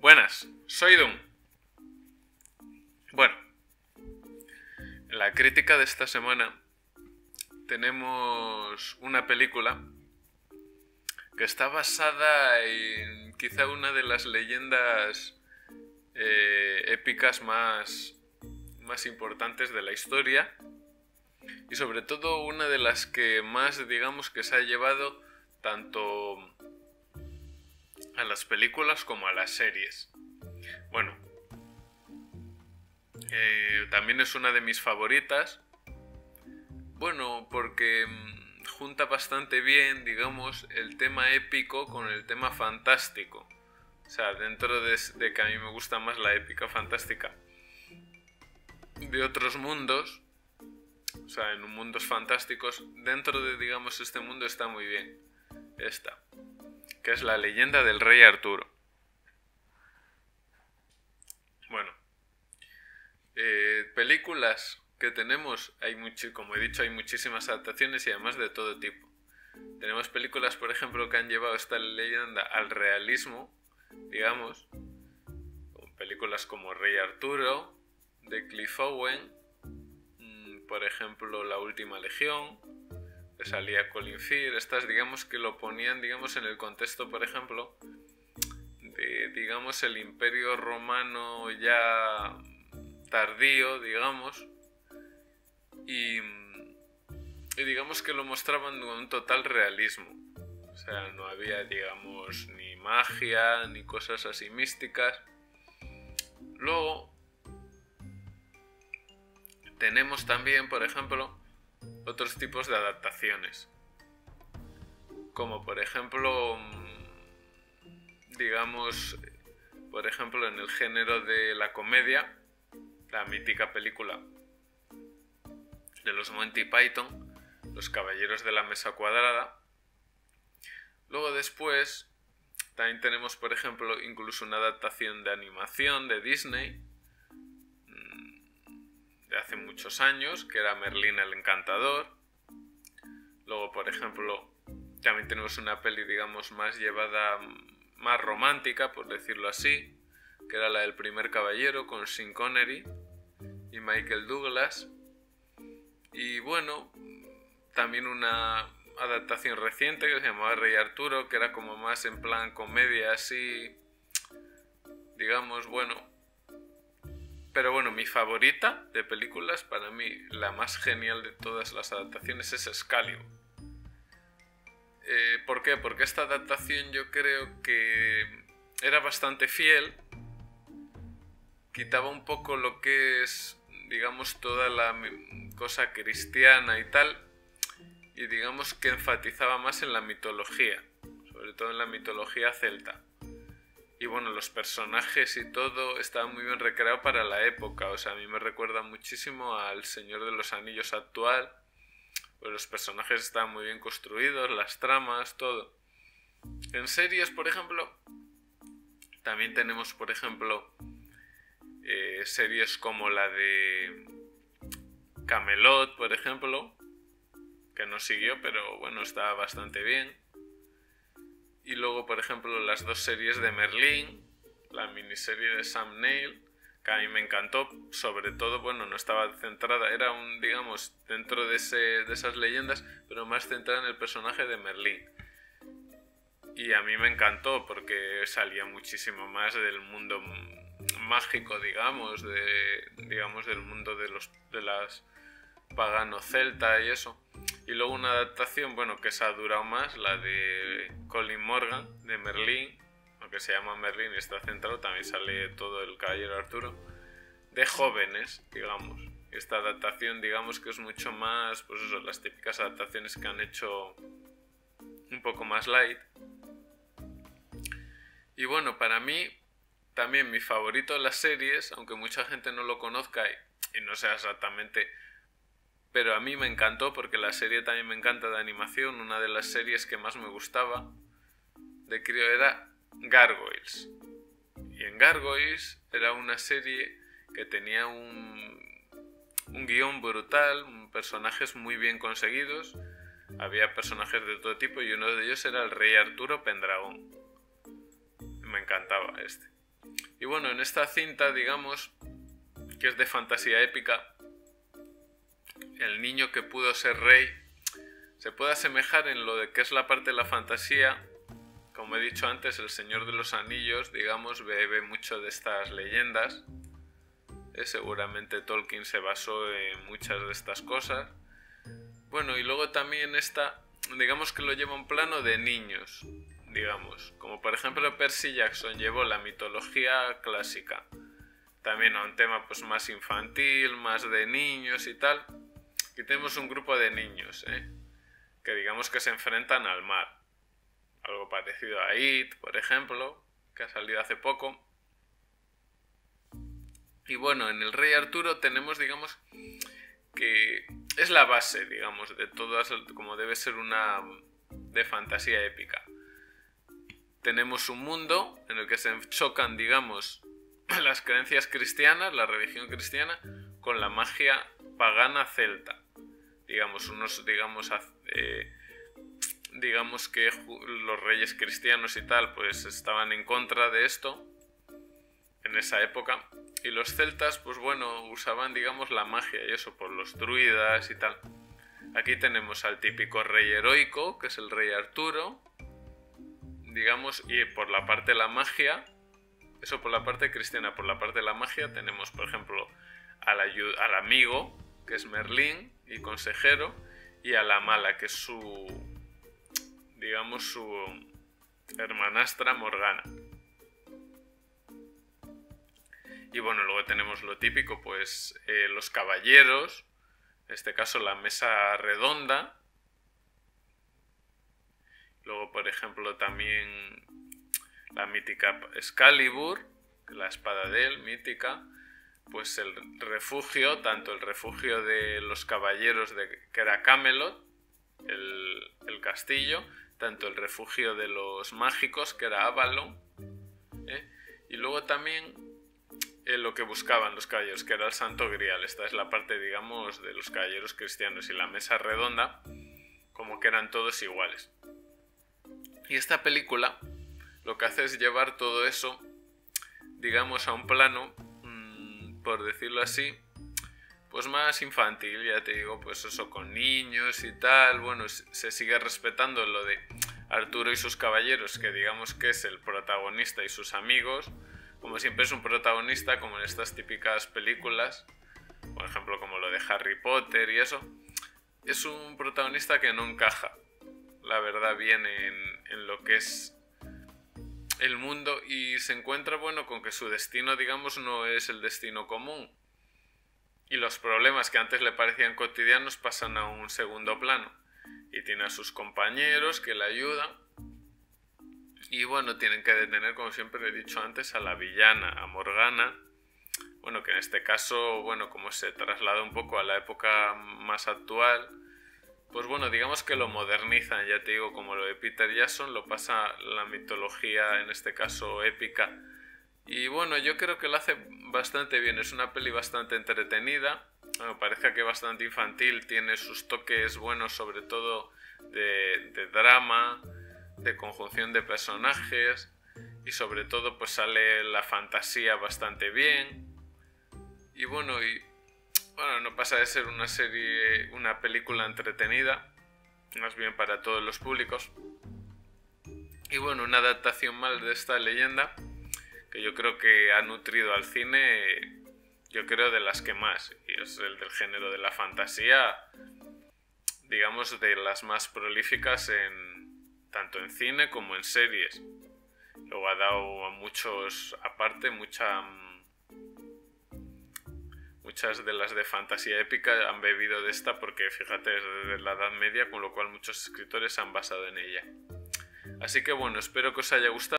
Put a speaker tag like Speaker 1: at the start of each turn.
Speaker 1: Buenas, soy Doom. Bueno, en la crítica de esta semana tenemos una película que está basada en quizá una de las leyendas épicas más importantes de la historia, y sobre todo una de las que más, digamos, que se ha llevado tanto a las películas como a las series. Bueno, también es una de mis favoritas. Bueno, porque junta bastante bien, digamos, el tema épico con el tema fantástico. O sea, dentro de que a mí me gusta más la épica fantástica de otros mundos, o sea, en mundos fantásticos, dentro de, digamos, este mundo está muy bien esta, que es la leyenda del rey Arturo. Bueno, películas que tenemos, como he dicho, hay muchísimas adaptaciones y además de todo tipo. Tenemos películas, por ejemplo, que han llevado esta leyenda al realismo, digamos, películas como Rey Arturo, de Cliff Owen, por ejemplo, La Última Legión, que salía Colin Firth. Estas, digamos, que lo ponían, digamos, en el contexto, por ejemplo, de, digamos, el Imperio Romano ya tardío, digamos, y digamos que lo mostraban con un total realismo. O sea, no había, digamos, ni magia, ni cosas así místicas. Luego tenemos también, por ejemplo, otros tipos de adaptaciones, como por ejemplo, digamos, por ejemplo, en el género de la comedia, la mítica película de los Monty Python, Los Caballeros de la Mesa Cuadrada. Luego después también tenemos, por ejemplo, incluso una adaptación de animación de Disney de hace muchos años, que era Merlín el Encantador. Luego, por ejemplo, también tenemos una peli, digamos, más llevada, más romántica, por decirlo así, que era la del Primer Caballero, con Sean Connery y Michael Douglas. Y bueno, también una adaptación reciente que se llamaba Rey Arturo, que era como más en plan comedia así, digamos, bueno. Pero bueno, mi favorita de películas, para mí la más genial de todas las adaptaciones, es Excalibur. ¿Por qué? Porque esta adaptación yo creo que era bastante fiel, quitaba un poco lo que es, digamos, toda la cosa cristiana y tal, y digamos que enfatizaba más en la mitología, sobre todo en la mitología celta. Y bueno, los personajes y todo estaba muy bien recreado para la época. O sea, a mí me recuerda muchísimo al Señor de los Anillos actual. Pues los personajes estaban muy bien construidos, las tramas, todo. En series, por ejemplo, también tenemos, por ejemplo, series como la de Camelot, por ejemplo, que no siguió, pero bueno, estaba bastante bien. Y luego, por ejemplo, las dos series de Merlín, la miniserie de Sam Neill, que a mí me encantó. Sobre todo, bueno, no estaba centrada, era un, digamos, dentro de esas leyendas, pero más centrada en el personaje de Merlín. Y a mí me encantó porque salía muchísimo más del mundo mágico, digamos, del mundo de las pagano celta y eso. Y luego una adaptación, bueno, que esa ha durado más, la de Colin Morgan, de Merlín, aunque se llama Merlín y está centrado, también sale todo el Caballero Arturo, de jóvenes, digamos. Esta adaptación, digamos, que es mucho más, pues eso, las típicas adaptaciones que han hecho un poco más light. Y bueno, para mí, también mi favorito de las series, aunque mucha gente no lo conozca y no sea exactamente, pero a mí me encantó porque la serie también me encanta de animación. Una de las series que más me gustaba de crío era Gargoyles. Y en Gargoyles era una serie que tenía un guión brutal, personajes muy bien conseguidos. Había personajes de todo tipo y uno de ellos era el Rey Arturo Pendragón. Me encantaba este. Y bueno, en esta cinta, digamos, que es de fantasía épica, el niño que pudo ser rey se puede asemejar en lo de que es la parte de la fantasía. Como he dicho antes, el Señor de los Anillos, digamos, bebe mucho de estas leyendas. Seguramente Tolkien se basó en muchas de estas cosas. Bueno, y luego también esta, digamos que lo lleva un plano de niños, digamos. Como por ejemplo Percy Jackson llevó la mitología clásica también a un tema pues más infantil, más de niños y tal. Aquí tenemos un grupo de niños, que digamos que se enfrentan al mar. Algo parecido a It, por ejemplo, que ha salido hace poco. Y bueno, en el Rey Arturo tenemos, digamos, que es la base, digamos, de todas, como debe ser una de fantasía épica. Tenemos un mundo en el que se chocan, digamos, las creencias cristianas, la religión cristiana, con la magia pagana celta. Digamos, digamos que los reyes cristianos y tal, pues estaban en contra de esto en esa época. Y los celtas, pues bueno, usaban, digamos, la magia y eso, por los druidas y tal. Aquí tenemos al típico rey heroico, que es el Rey Arturo, digamos, y por la parte de la magia, eso por la parte cristiana. Por la parte de la magia tenemos, por ejemplo, al amigo, que es Merlín y consejero, y a la mala, que es su, digamos, su hermanastra Morgana. Y bueno, luego tenemos lo típico, pues los caballeros, en este caso la mesa redonda. Luego, por ejemplo, también la mítica Excalibur, la espada de él, mítica. Pues el refugio, tanto el refugio de los caballeros, que era Camelot, el castillo, tanto el refugio de los mágicos, que era Avalon, y luego también lo que buscaban los caballeros, que era el Santo Grial. Esta es la parte, digamos, de los caballeros cristianos, y la mesa redonda, como que eran todos iguales. Y esta película lo que hace es llevar todo eso, digamos, a un plano, por decirlo así, pues más infantil, ya te digo, pues eso, con niños y tal. Bueno, se sigue respetando lo de Arturo y sus caballeros, que digamos que es el protagonista, y sus amigos, como siempre es un protagonista, como en estas típicas películas, por ejemplo, como lo de Harry Potter y eso. Es un protagonista que no encaja, la verdad, bien en lo que es el mundo, y se encuentra, bueno, con que su destino, digamos, no es el destino común, y los problemas que antes le parecían cotidianos pasan a un segundo plano, y tiene a sus compañeros que le ayudan, y bueno, tienen que detener, como siempre he dicho antes, a la villana, a Morgana. Bueno, que en este caso, bueno, como se traslada un poco a la época más actual, pues bueno, digamos que lo modernizan, ya te digo, como lo de Peter Jackson, lo pasa la mitología, en este caso épica. Y bueno, yo creo que lo hace bastante bien, es una peli bastante entretenida, me parece que bastante infantil, tiene sus toques buenos, sobre todo de drama, de conjunción de personajes, y sobre todo pues sale la fantasía bastante bien. Y bueno, no pasa de ser una serie, una película entretenida, más bien para todos los públicos. Y bueno, una adaptación más de esta leyenda, que yo creo que ha nutrido al cine, yo creo de las que más, y es el del género de la fantasía, digamos de las más prolíficas tanto en cine como en series. Luego ha dado a muchos, aparte, muchas de las de fantasía épica han bebido de esta, porque fíjate, es desde la Edad Media, con lo cual muchos escritores se han basado en ella. Así que bueno, espero que os haya gustado.